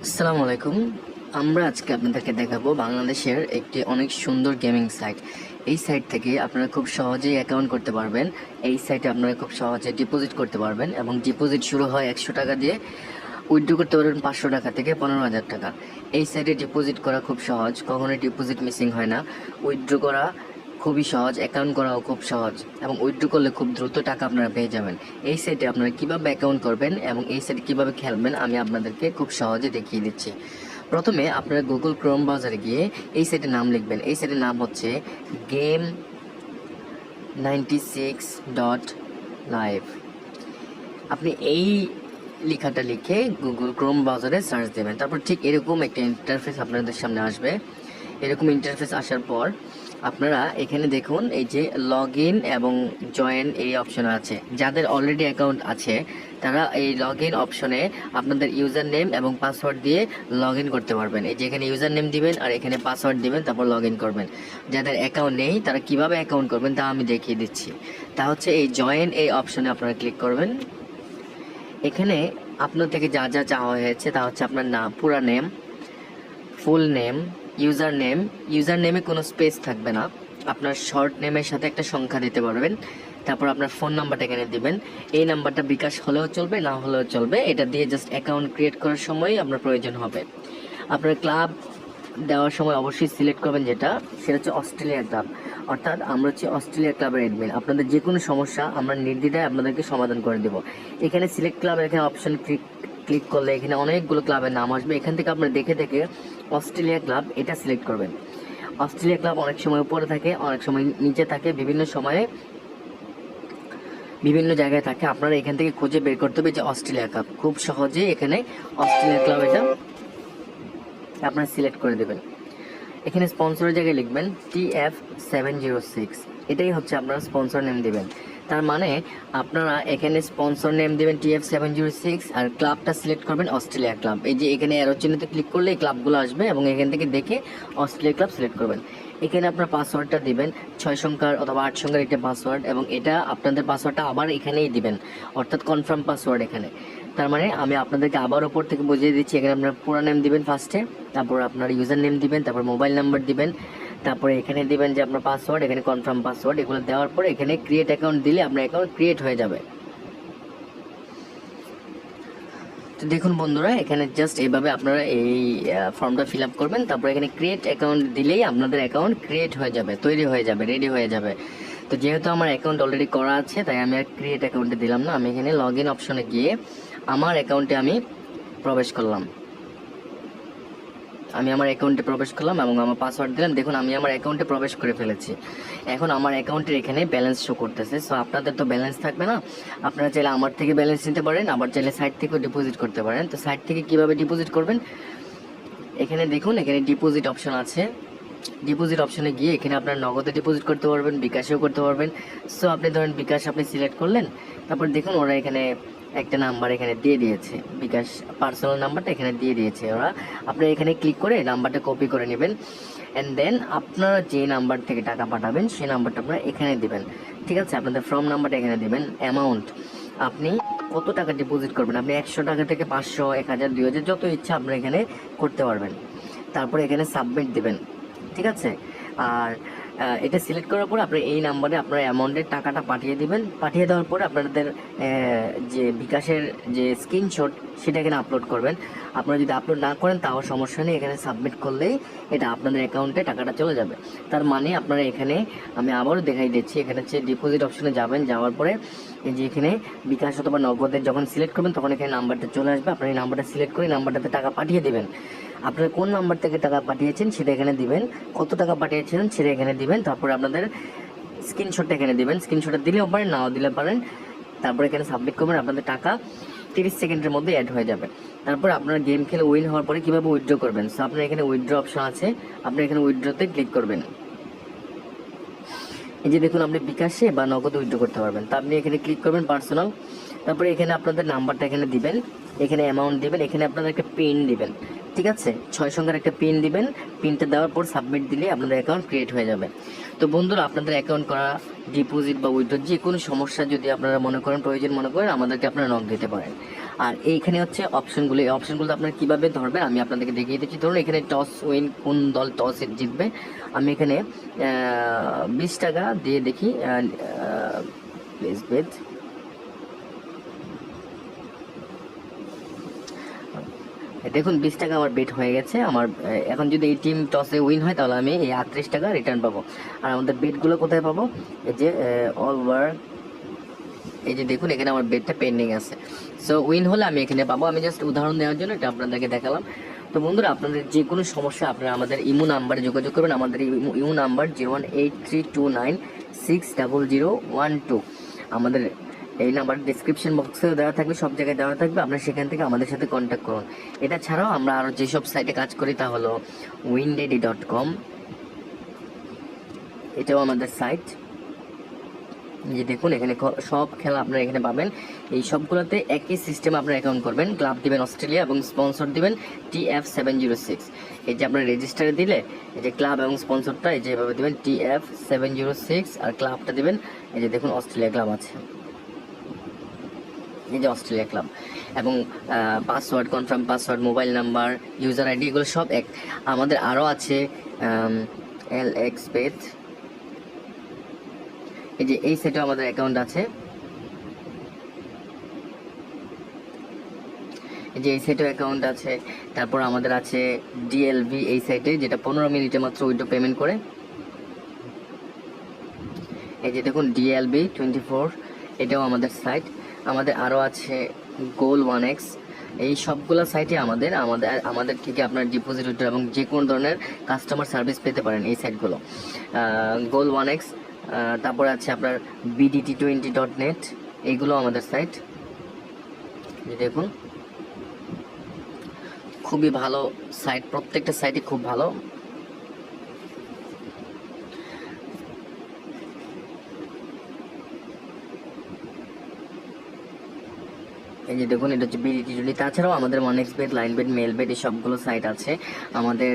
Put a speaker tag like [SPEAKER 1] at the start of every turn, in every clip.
[SPEAKER 1] আসসালামু আলাইকুম। আমরা আজকে আপনাদেরকে দেখাবো বাংলাদেশের একটি অনেক সুন্দর গেমিং সাইট। এই সাইট থেকে আপনারা খুব সহজেই অ্যাকাউন্ট করতে পারবেন। এই সাইটে আপনারা খুব সহজে ডিপোজিট করতে পারবেন এবং ডিপোজিট শুরু হয় 100 টাকা দিয়ে, উইথড্র করতে পারবেন 500 টাকা থেকে 15,000 টাকা। এই সাইটে ডিপোজিট করা খুব সহজ, কখনোই ডিপোজিট মিসিং হয় না। উইথড্র করা খুবই সহজ, অ্যাকাউন্ট করাও খুব সহজ এবং উইথড্র করলে খুব দ্রুত টাকা আপনারা পেয়ে যাবেন। এই সাইটে আপনারা কীভাবে অ্যাকাউন্ট করবেন এবং এই সাইটে কীভাবে খেলবেন আমি আপনাদেরকে খুব সহজে দেখিয়ে দিচ্ছি। প্রথমে আপনারা গুগল ক্রোম ব্রাউজারে গিয়ে এই সাইটের নাম লিখবেন। এই সাইটের নাম হচ্ছে game96.live। আপনি এই লেখাটা লিখে গুগল ক্রোম ব্রাউজারে সার্চ দেবেন, তারপর ঠিক এরকম একটা ইন্টারফেস আপনাদের সামনে আসবে। এরকম ইন্টারফেস আসার পর আপনারা এখানে দেখুন এই যে লগ ইন এবং জয়েন এই অপশন আছে। যাদের অলরেডি অ্যাকাউন্ট আছে তারা এই লগ ইন অপশনে আপনাদের ইউজার নেম এবং পাসওয়ার্ড দিয়ে লগ ইন করতে পারবেন। এই যে এখানে ইউজার নেম দিবেন আর এখানে পাসওয়ার্ড দিবেন, তারপর লগ ইন করবেন। যাদের অ্যাকাউন্ট নেই তারা কিভাবে অ্যাকাউন্ট করবেন তা আমি দেখিয়ে দিচ্ছি। তা হচ্ছে এই জয়েন এই অপশনে আপনারা ক্লিক করবেন। এখানে আপনার থেকে যা যা চাওয়া হয়েছে তা হচ্ছে আপনার নাম, পুরা নেম, ফুল নেম, ইউজার নেমে কোনো স্পেস থাকবে না। আপনার শর্ট নেমের সাথে একটা সংখ্যা দিতে পারবেন। তারপর আপনার ফোন নাম্বারটা এখানে দিবেন। এই নাম্বারটা বিকাশ হলেও চলবে, না হলেও চলবে। এটা দিয়ে জাস্ট অ্যাকাউন্ট ক্রিয়েট করার সময় আপনার প্রয়োজন হবে। আপনার ক্লাব দেওয়ার সময় অবশ্যই সিলেক্ট করবেন, সেটা হচ্ছে অস্ট্রেলিয়া ক্লাব। অর্থাৎ আমরা হচ্ছে অস্ট্রেলিয়া ক্লাবের অ্যাডমিন। আপনাদের যে কোনো সমস্যা আমরা নির্দ্বিধায় আপনাদেরকে সমাধান করে দেবো। এখানে সিলেক্ট ক্লাব, এখানে অপশন ক্লিক করলে এখানে অনেকগুলো ক্লাবের নাম আসবে। এখান থেকে আপনারা দেখে দেখে অস্ট্রেলিয়া ক্লাব এটা সিলেক্ট করবেন। অস্ট্রেলিয়া ক্লাব অনেক সময় উপরে থাকে, অনেক সময় নিচে থাকে, বিভিন্ন সময়ে বিভিন্ন জায়গায় থাকে। আপনারা এখান থেকে খুঁজে বের করতে হবে যে অস্ট্রেলিয়া ক্লাব। খুব সহজেই এখানে অস্ট্রেলিয়া ক্লাব এটা আপনারা সিলেক্ট করে দেবেন। এখানে স্পন্সরের জায়গায় লিখবেন TF706, এটাই হচ্ছে আপনারা স্পন্সর নেম দিবেন। তার মানে আপনারা এখানে স্পন্সর নেম দিবেন TF706 আর ক্লাবটা সিলেক্ট করবেন অস্ট্রেলিয়া ক্লাব। এই যে এখানে অ্যারো চিহ্নতে ক্লিক করলে এই ক্লাবগুলো আসবে এবং এখান থেকে দেখে অস্ট্রেলিয়া ক্লাব সিলেক্ট করবেন। এখানে আপনার পাসওয়ার্ডটা দিবেন, 6 সংখ্যার অথবা 8 সংখ্যার একটা পাসওয়ার্ড, এবং এটা আপনাদের পাসওয়ার্ডটা আবার এখানেই দিবেন, অর্থাৎ কনফার্ম পাসওয়ার্ড এখানে। তার মানে আমি আপনাদেরকে আবার উপর থেকে বুঝিয়ে দিচ্ছি। এখানে আপনার পুরো নেম দিবেন ফার্স্টে, তারপর আপনার ইউজার নেম দিবেন, তারপর মোবাইল নাম্বার দিবেন, তারপরে এখানে দিবেন যে আপনার পাসওয়ার্ড, এখানে কনফার্ম পাসওয়ার্ড। এগুলো দেওয়ার পরে এখানে ক্রিয়েট অ্যাকাউন্ট দিলে আপনার অ্যাকাউন্ট ক্রিয়েট হয়ে যাবে। তো দেখুন বন্ধুরা, এখানে জাস্ট এইভাবে আপনারা এই ফর্মটা ফিল আপ করবেন, তারপর এখানে ক্রিয়েট অ্যাকাউন্ট দিলেই আপনাদের অ্যাকাউন্ট ক্রিয়েট হয়ে যাবে, তৈরি হয়ে যাবে, রেডি হয়ে যাবে। তো যেহেতু আমার অ্যাকাউন্ট অলরেডি করা আছে তাই আমি আর ক্রিয়েট অ্যাকাউন্টে দিলাম না। আমি এখানে লগ ইন অপশনে গিয়ে আমার অ্যাকাউন্টে আমি প্রবেশ করলাম। আমি আমার অ্যাকাউন্টে প্রবেশ করলাম এবং আমার পাসওয়ার্ড দিলাম। দেখুন আমি আমার অ্যাকাউন্টে প্রবেশ করে ফেলেছি। এখন আমার অ্যাকাউন্টের এখানে ব্যালেন্স শো করতেছে। সো আপনাদের তো ব্যালেন্স থাকবে না, আপনারা চাইলে আমার থেকে ব্যালেন্স নিতে পারেন, আবার চাইলে সাইট থেকেও ডিপোজিট করতে পারেন। তো সাইট থেকে কিভাবে ডিপোজিট করবেন, এখানে দেখুন এখানে ডিপোজিট অপশন আছে। ডিপোজিট অপশনে গিয়ে এখানে আপনার নগদে ডিপোজিট করতে পারবেন, বিকাশেও করতে পারবেন। সো আপনি ধরেন বিকাশ আপনি সিলেক্ট করলেন, তারপর দেখুন ওরা এখানে একটা নাম্বার এখানে দিয়ে দিয়েছে, বিকাশ পার্সোনাল নাম্বারটা এখানে দিয়ে দিয়েছে ওরা। আপনি এখানে ক্লিক করে নাম্বারটা কপি করে নেবেন, অ্যান্ড দেন আপনারা যে নাম্বার থেকে টাকা পাঠাবেন সেই নাম্বারটা আপনারা এখানে দিবেন। ঠিক আছে, আপনাদের ফর্ম নাম্বারটা এখানে দিবেন। অ্যামাউন্ট আপনি কত টাকা ডিপোজিট করবেন, আপনি 100 টাকা থেকে 500, 1000, 2000 যত ইচ্ছা আপনি এখানে করতে পারবেন। তারপরে এখানে সাবমিট দিবেন। ঠিক আছে, আর এটা সিলেক্ট করার পর আপনি এই নাম্বারে আপনার অ্যামাউন্টের টাকাটা পাঠিয়ে দিবেন। পাঠিয়ে দেওয়ার পরে আপনাদের যে বিকাশের যে স্ক্রিনশট সেটা এখানে আপলোড করবেন। আপনারা যদি আপলোড না করেন তাও সমস্যা নেই, এখানে সাবমিট করলেই এটা আপনাদের অ্যাকাউন্টে টাকাটা চলে যাবে। তার মানে আপনারা এখানে আমি আবারও দেখাই দিচ্ছি, এখানে হচ্ছে ডিপোজিট অপশনে যাবেন, যাওয়ার পরে এই যে এখানে বিকাশ অথবা নগদের যখন সিলেক্ট করবেন তখন এখানে নাম্বারটা চলে আসবে। আপনার এই নাম্বারটা সিলেক্ট করে নাম্বারটাতে টাকা পাঠিয়ে দেবেন। আপনারা কোন নাম্বার থেকে টাকা পাঠিয়েছেন সেটা এখানে দিবেন, কত টাকা পাঠিয়েছেন সেটা এখানে দিবেন, তারপরে আপনাদের স্ক্রিনশটটা এখানে দিবেন। স্ক্রিনশটটা দিলেও পারেন, নাও দিলে পারেন। তারপরে এখানে সাবমিট করবেন, আপনাদের টাকা 30 সেকেন্ডের মধ্যে অ্যাড হয়ে যাবে। তারপর আপনারা গেম খেলে উইন হওয়ার পরে কীভাবে উইথড্র করবেন, সো আপনার এখানে উইথড্র অপশন আছে, আপনি এখানে উইথড্রতে ক্লিক করবেন। এই যে দেখুন আপনি বিকাশে বা নগদ উইথড্র করতে পারবেন। তা আপনি এখানে ক্লিক করবেন পার্সোনাল, তারপরে এখানে আপনাদের নাম্বারটা এখানে দিবেন, এখানে অ্যামাউন্ট দিবেন, এখানে আপনাদের একটা পিন দিবেন। ঠিক আছে, 6 সংখ্যার একটা পিন দিবেন। পিনটা দেওয়ার পর সাবমিট দিলে আপনাদের অ্যাকাউন্ট ক্রিয়েট হয়ে যাবে। তো বন্ধুরা, আপনাদের অ্যাকাউন্ট করা, ডিপোজিট বা উইথড্র যে কোনো সমস্যা যদি আপনারা মনে করেন, প্রয়োজন মনে করেন, আমাদেরকে আপনারা নক দিতে পারেন। আর এইখানে হচ্ছে অপশনগুলো, এই অপশনগুলো আপনারা কীভাবে ধরবেন আমি আপনাদেরকে দেখিয়ে দিচ্ছি। ধরুন এখানে টস উইন, কোন দল টস জিতবে, আমি এখানে 20 টাকা দিয়ে দেখি প্লিজ বেট। দেখুন 20 টাকা আমার বেট হয়ে গেছে আমার। এখন যদি এই টিম টসে উইন হয় তাহলে আমি এই 38 টাকা রিটার্ন পাবো। আর আমাদের বেটগুলো কোথায় পাবো, এই যে অল ওভার, এই যে দেখুন এখানে আমার বেটটা পেন্ডিং আছে। সো উইন হলে আমি এখানে পাবো। আমি জাস্ট উদাহরণ দেওয়ার জন্য এটা আপনাদেরকে দেখালাম। তো বন্ধুরা, আপনাদের যে কোনো সমস্যা আপনারা আমাদের ইমো নাম্বারে যোগাযোগ করবেন। আমাদের ইমো নাম্বার 018329600012। আমাদের এই নাম্বার ডিসক্রিপশন বক্সেও দেওয়া থাকবে, সব জায়গায় দেওয়া থাকবে, আপনারা সেখান থেকে আমাদের সাথে কন্ট্যাক্ট করুন। এটা ছাড়াও আমরা আরও যেসব সাইটে কাজ করি তা হলো windaddy.com, এটাও আমাদের সাইট। যে দেখুন এখানে সব খেলা আপনারা এখানে পাবেন। এই সবগুলোতে একই সিস্টেম আপনারা অ্যাকাউন্ট করবেন। ক্লাব দিবেন অস্ট্রেলিয়া এবং স্পন্সর দিবেন TF706। এই যে আপনারা রেজিস্টারে দিলে এই যে ক্লাব এবং স্পন্সরটা এই যে এভাবে দিবেন TF706, আর ক্লাবটা দিবেন এই যে দেখুন অস্ট্রেলিয়া ক্লাব আছে, এই যে অস্ট্রেলিয়া ক্লাব। এবং password, confirm password, mobile number, user ID, এগুলো সব এক। আমাদের আরও আছে LXBet, এই যে এই সাইটে আমাদের অ্যাকাউন্ট আছে, এই যে এই সাইটে অ্যাকাউন্ট আছে। তারপর আমাদের আছে DLV, এই সাইটে যেটা 15 মিনিটে মাত্র উইথড্র পেমেন্ট করে। এই যে দেখুন DLB24, এটাও আমাদের সাইট। আমাদের আরও আছে Goal1x। এই সবগুলো সাইটে আমাদের থেকে আপনার ডিপোজিট উইথড্র এবং যে কোনো ধরনের কাস্টমার সার্ভিস পেতে পারেন এই সাইটগুলো। Goal1x, তারপরে আছে আপনার BDT20.net, এইগুলো আমাদের সাইট। দেখুন খুবই ভালো সাইট, প্রত্যেকটা সাইটই খুব ভালো। এই যে দেখুন এটা হচ্ছে BDT20। তাছাড়াও আমাদের OneXBet, লাইনবেট, মেলবেট, এই সবগুলো সাইট আছে। আমাদের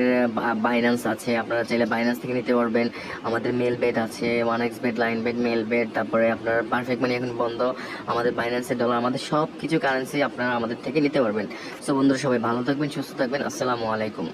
[SPEAKER 1] বাইন্যান্স আছে, আপনারা চাইলে বাইন্যান্স থেকে নিতে পারবেন। আমাদের মেলবেট আছে, OneXBet, লাইনবেট, মেলবেট, তারপরে আপনার পারফেক্ট মানি এখন বন্ধ। আমাদের বাইন্যান্সের ডলার, আমাদের সব কিছু কারেন্সি আপনারা আমাদের থেকে নিতে পারবেন। সো বন্ধুরা, সবাই ভালো থাকবেন, সুস্থ থাকবেন। আসসালামু আলাইকুম।